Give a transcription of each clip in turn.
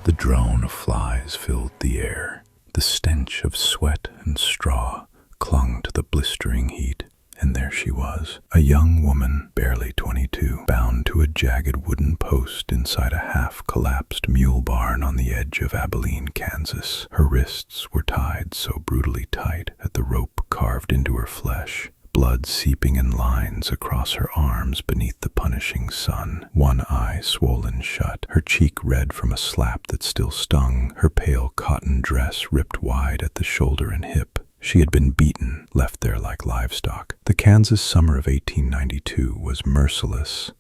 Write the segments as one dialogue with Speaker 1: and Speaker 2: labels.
Speaker 1: The drone of flies filled the air. The stench of sweat and straw clung to the blistering heat. And there she was, a young woman, barely 22, bound to a jagged wooden post inside a half-collapsed mule barn on the edge of Abilene, Kansas. Her wrists were tied so brutally tight that the rope carved into her flesh, blood seeping in lines across her arms beneath the punishing sun. One eye swollen shut, her cheek red from a slap that still stung, her pale cotton dress ripped wide at the shoulder and hip. She had been beaten, left there like livestock. The Kansas summer of 1892 was merciless.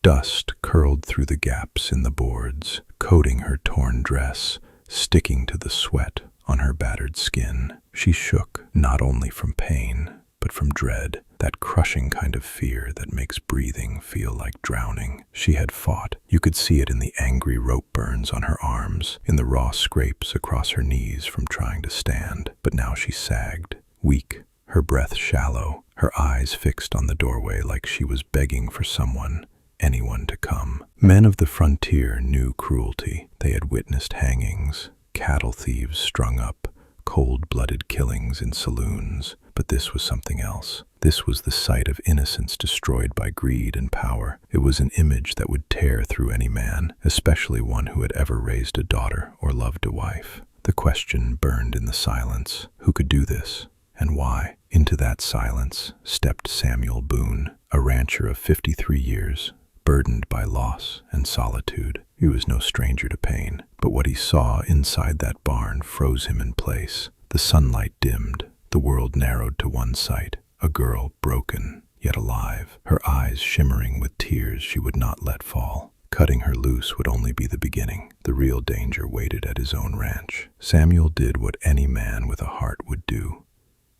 Speaker 1: Dust curled through the gaps in the boards, coating her torn dress, sticking to the sweat on her battered skin. She shook, not only from pain, but from dread, that crushing kind of fear that makes breathing feel like drowning. She had fought. You could see it in the angry rope burns on her arms, in the raw scrapes across her knees from trying to stand. But now she sagged, weak, her breath shallow, her eyes fixed on the doorway like she was begging for someone, anyone to come. Men of the frontier knew cruelty. They had witnessed hangings, cattle thieves strung up, cold-blooded killings in saloons. But this was something else. This was the sight of innocence destroyed by greed and power. It was an image that would tear through any man, especially one who had ever raised a daughter or loved a wife. The question burned in the silence. Who could do this? And why? Into that silence stepped Samuel Boone, a rancher of 53 years, burdened by loss and solitude. He was no stranger to pain, but what he saw inside that barn froze him in place. The sunlight dimmed. The world narrowed to one sight, a girl broken, yet alive, her eyes shimmering with tears she would not let fall. Cutting her loose would only be the beginning. The real danger waited at his own ranch. Samuel did what any man with a heart would do.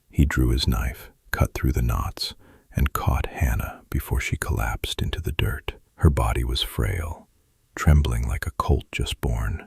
Speaker 1: He drew his knife, cut through the knots, and caught Hannah before she collapsed into the dirt. Her body was frail, trembling like a colt just born,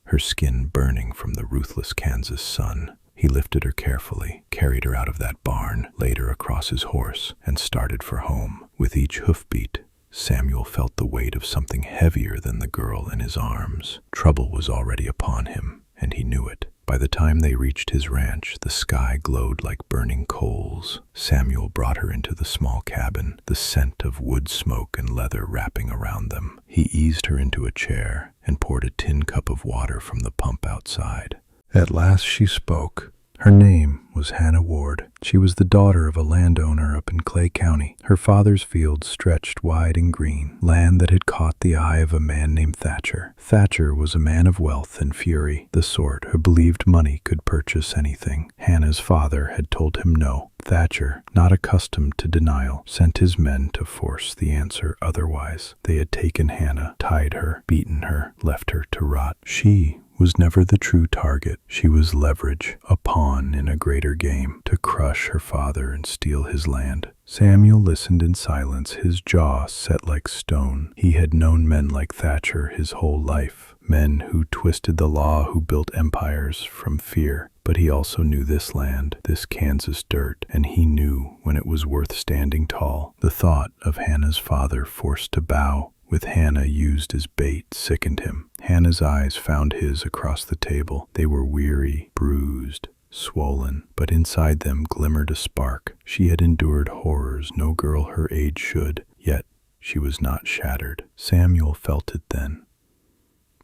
Speaker 1: her skin burning from the ruthless Kansas sun. He lifted her carefully, carried her out of that barn, laid her across his horse, and started for home. With each hoofbeat, Samuel felt the weight of something heavier than the girl in his arms. Trouble was already upon him, and he knew it. By the time they reached his ranch, the sky glowed like burning coals. Samuel brought her into the small cabin, the scent of wood smoke and leather wrapping around them. He eased her into a chair and poured a tin cup of water from the pump outside. At last she spoke. Her name was Hannah Ward. She was the daughter of a landowner up in Clay County. Her father's fields stretched wide and green, land that had caught the eye of a man named Thatcher. Thatcher was a man of wealth and fury, the sort who believed money could purchase anything. Hannah's father had told him no. Thatcher, not accustomed to denial, sent his men to force the answer otherwise. They had taken Hannah, tied her, beaten her, left her to rot. She was never the true target. She was leverage, a pawn in a greater game, to crush her father and steal his land. Samuel listened in silence, his jaw set like stone. He had known men like Thatcher his whole life, men who twisted the law, who built empires from fear. But he also knew this land, this Kansas dirt, and he knew when it was worth standing tall. The thought of Hannah's father forced to bow, with Hannah used as bait, sickened him. Hannah's eyes found his across the table. They were weary, bruised, swollen, but inside them glimmered a spark. She had endured horrors no girl her age should, yet she was not shattered. Samuel felt it then.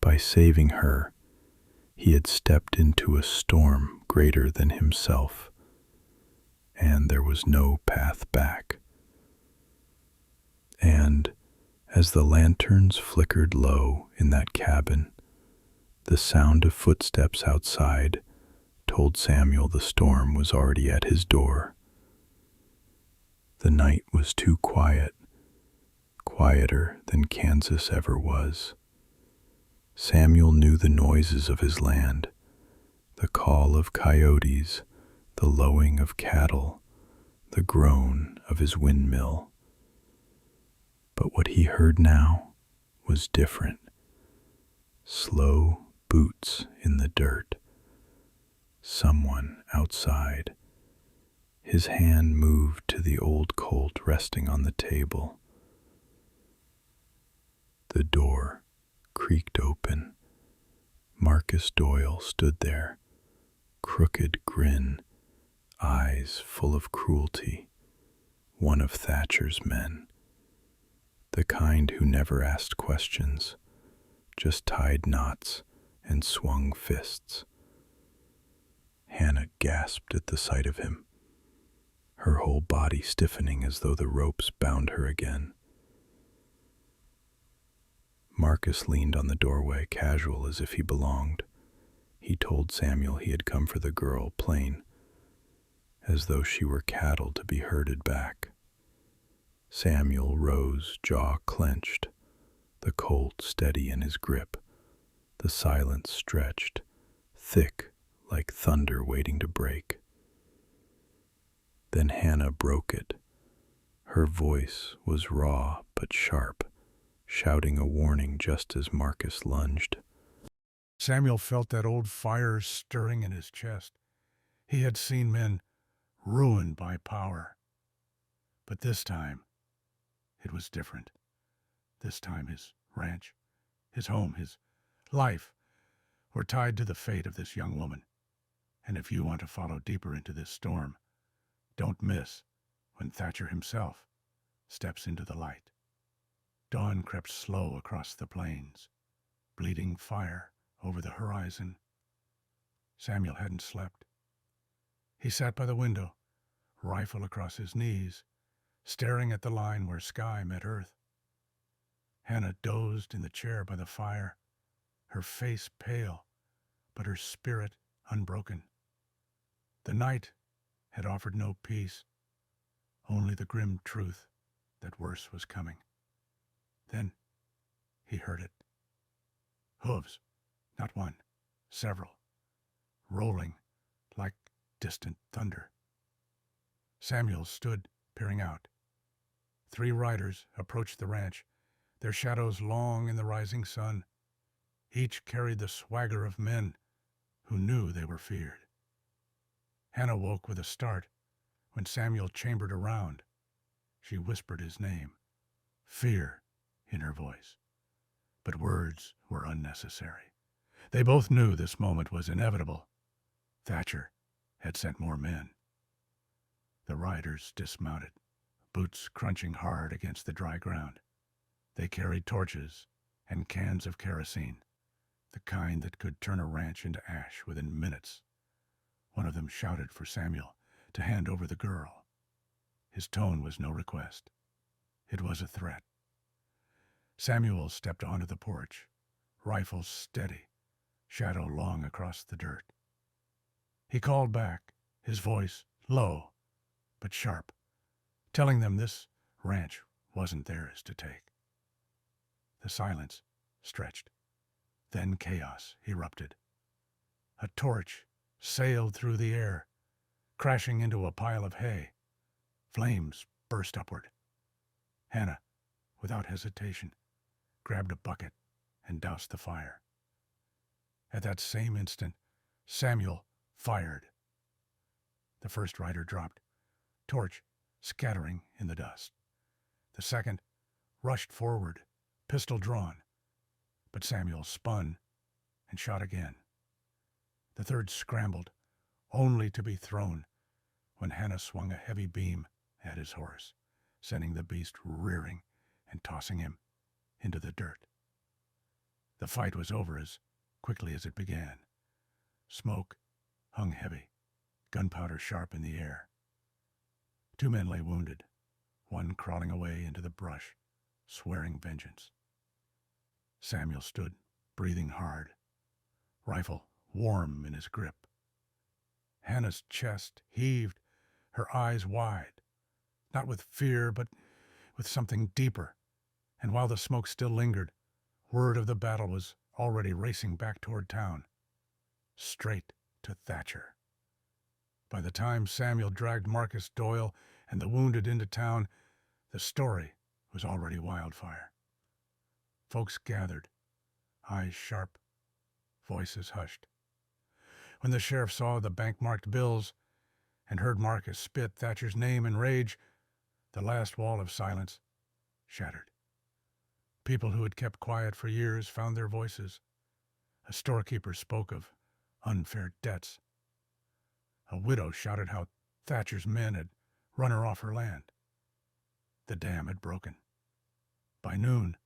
Speaker 1: By saving her, he had stepped into a storm greater than himself, and there was no path back. And as the lanterns flickered low in that cabin, the sound of footsteps outside told Samuel the storm was already at his door. The night was too quiet, quieter than Kansas ever was. Samuel knew the noises of his land, the call of coyotes, the lowing of cattle, the groan of his windmill. But what he heard now was different. Slow boots in the dirt. Someone outside. His hand moved to the old Colt resting on the table. The door creaked open, Marcus Doyle stood there, crooked grin, eyes full of cruelty, one of Thatcher's men, the kind who never asked questions, just tied knots and swung fists. Hannah gasped at the sight of him, her whole body stiffening as though the ropes bound her again. Marcus leaned on the doorway, casual as if he belonged. He told Samuel he had come for the girl, plain, as though she were cattle to be herded back. Samuel rose, jaw clenched, the Colt steady in his grip, the silence stretched, thick like thunder waiting to break. Then Hannah broke it. Her voice was raw but sharp, shouting a warning just as Marcus lunged.
Speaker 2: Samuel felt that old fire stirring in his chest. He had seen men ruined by power. But this time, it was different. This time his ranch, his home, his life were tied to the fate of this young woman. And if you want to follow deeper into this storm, don't miss when Thatcher himself steps into the light. Dawn crept slow across the plains, bleeding fire over the horizon. Samuel hadn't slept. He sat by the window, rifle across his knees, staring at the line where sky met earth. Hannah dozed in the chair by the fire, her face pale, but her spirit unbroken. The night had offered no peace, only the grim truth that worse was coming. Then he heard it. Hooves, not one, several, rolling like distant thunder. Samuel stood peering out. 3 riders approached the ranch, their shadows long in the rising sun. Each carried the swagger of men who knew they were feared. Hannah woke with a start when Samuel chambered around. She whispered his name, fear in her voice. But words were unnecessary. They both knew this moment was inevitable. Thatcher had sent more men. The riders dismounted, boots crunching hard against the dry ground. They carried torches and cans of kerosene, the kind that could turn a ranch into ash within minutes. One of them shouted for Samuel to hand over the girl. His tone was no request. It was a threat. Samuel stepped onto the porch, rifle steady, shadow long across the dirt. He called back, his voice low but sharp, telling them this ranch wasn't theirs to take. The silence stretched. Then chaos erupted. A torch sailed through the air, crashing into a pile of hay. Flames burst upward. Hannah, without hesitation, grabbed a bucket and doused the fire. At that same instant, Samuel fired. The first rider dropped, torch scattering in the dust. The second rushed forward, pistol drawn, but Samuel spun and shot again. The third scrambled, only to be thrown when Hannah swung a heavy beam at his horse, sending the beast rearing and tossing him into the dirt. The fight was over as quickly as it began. Smoke hung heavy, gunpowder sharp in the air. 2 men lay wounded, one crawling away into the brush, swearing vengeance. Samuel stood, breathing hard, rifle warm in his grip. Hannah's chest heaved, her eyes wide, not with fear, but with something deeper. And while the smoke still lingered, word of the battle was already racing back toward town, straight to Thatcher. By the time Samuel dragged Marcus Doyle and the wounded into town, the story was already wildfire. Folks gathered, eyes sharp, voices hushed. When the sheriff saw the bank-marked bills and heard Marcus spit Thatcher's name in rage, the last wall of silence shattered. People who had kept quiet for years found their voices. A storekeeper spoke of unfair debts. A widow shouted how Thatcher's men had run her off her land. The dam had broken. By noon,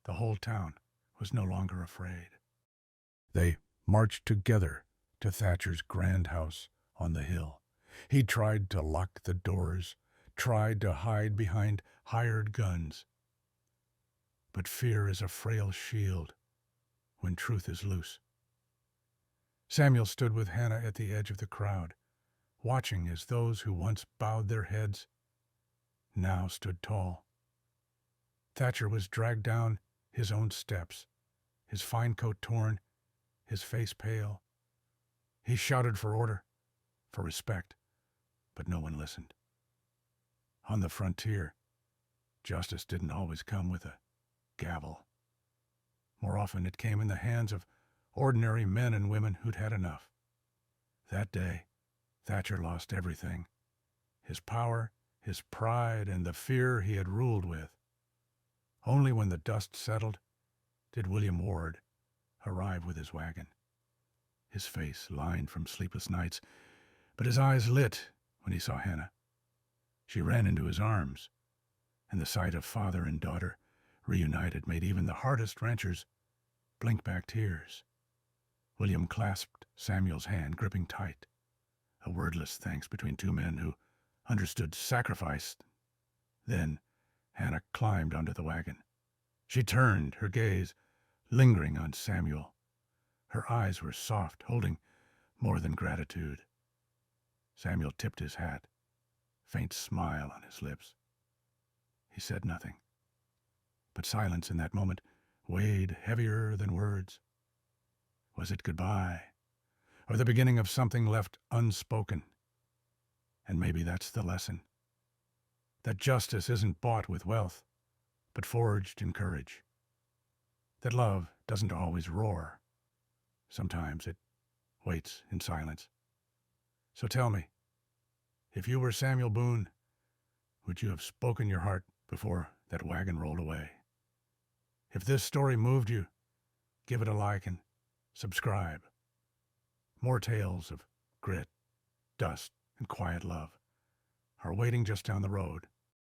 Speaker 2: the whole town was no longer afraid. They marched together to Thatcher's grand house on the hill. He tried to lock the doors, tried to hide behind hired guns. But fear is a frail shield when truth is loose. Samuel stood with Hannah at the edge of the crowd, watching as those who once bowed their heads now stood tall. Thatcher was dragged down his own steps, his fine coat torn, his face pale. He shouted for order, for respect, but no one listened. On the frontier, justice didn't always come with a gavel. More often it came in the hands of ordinary men and women who'd had enough. That day, Thatcher lost everything: his power, his pride, and the fear he had ruled with. Only when the dust settled did William Ward arrive with his wagon. His face lined from sleepless nights, but his eyes lit when he saw Hannah. She ran into his arms, and the sight of father and daughter reunited made even the hardest ranchers blink back tears. William clasped Samuel's hand, gripping tight, a wordless thanks between two men who understood sacrifice. Then Hannah climbed onto the wagon. She turned, her gaze lingering on Samuel. Her eyes were soft, holding more than gratitude. Samuel tipped his hat, faint smile on his lips. He said nothing, but silence in that moment weighed heavier than words. Was it goodbye, or the beginning of something left unspoken? And maybe that's the lesson: that justice isn't bought with wealth, but forged in courage. That love doesn't always roar. Sometimes it waits in silence. So tell me, if you were Samuel Boone, would you have spoken your heart before that wagon rolled away? If this story moved you, give it a like and subscribe. More tales of grit, dust, and quiet love are waiting just down the road.